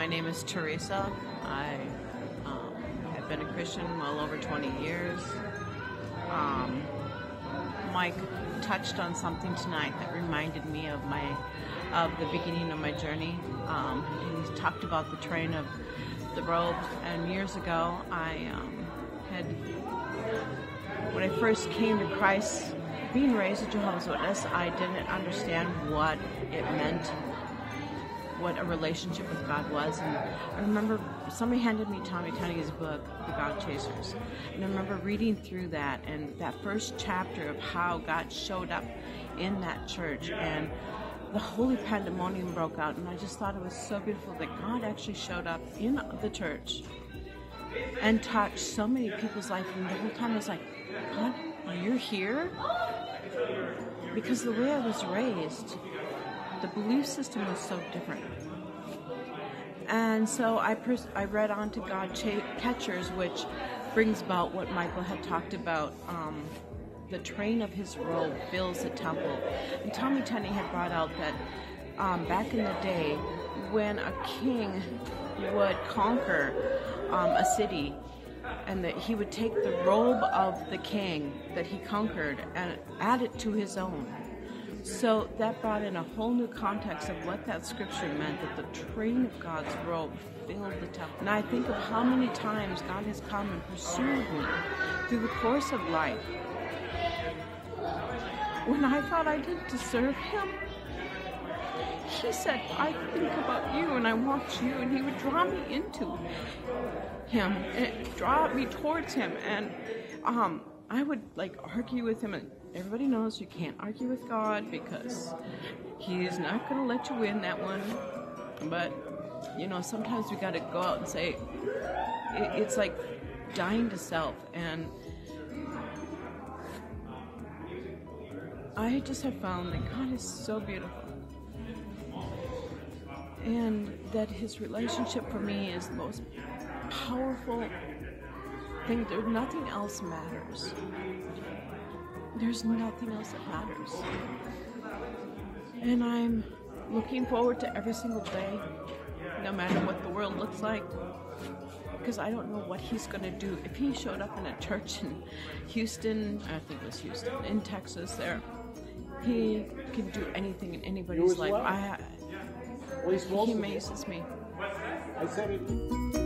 My name is Teresa. I have been a Christian well over 20 years. Mike touched on something tonight that reminded me of the beginning of my journey. He talked about the train of the robe, and years ago when I first came to Christ, being raised a Jehovah's Witness, I didn't understand what it meant, what a relationship with God was. And I remember somebody handed me Tommy Tunney's book, The God Chasers. And I remember reading through that, and that first chapter of how God showed up in that church, and the holy pandemonium broke out. And I just thought it was so beautiful that God actually showed up in the church and touched so many people's life. And the whole time I was like, God, you're here? Because the way I was raised, the belief system was so different. And so I read on to God Catchers, which brings about what Michael had talked about. The train of his robe fills the temple. And Tommy Tunney had brought out that back in the day, when a king would conquer a city, and that he would take the robe of the king that he conquered and add it to his own. So that brought in a whole new context of what that scripture meant, that the train of God's robe filled the temple. And I think of how many times God has come and pursued me through the course of life when I thought I didn't deserve him. He said, I think about you and I want you, and he would draw me into him and draw me towards him. And I would argue with him, and everybody knows you can't argue with God because he's not going to let you win that one. But sometimes we got to go out and say it's like dying to self. And I just have found that God is so beautiful, and that his relationship for me is the most powerful thing. There's nothing else matters. There's nothing else that matters. And I'm looking forward to every single day, no matter what the world looks like, because I don't know what he's going to do. If he showed up in a church in Houston, I think it was Houston, in Texas there, he can do anything in anybody's life. He amazes me. I said it.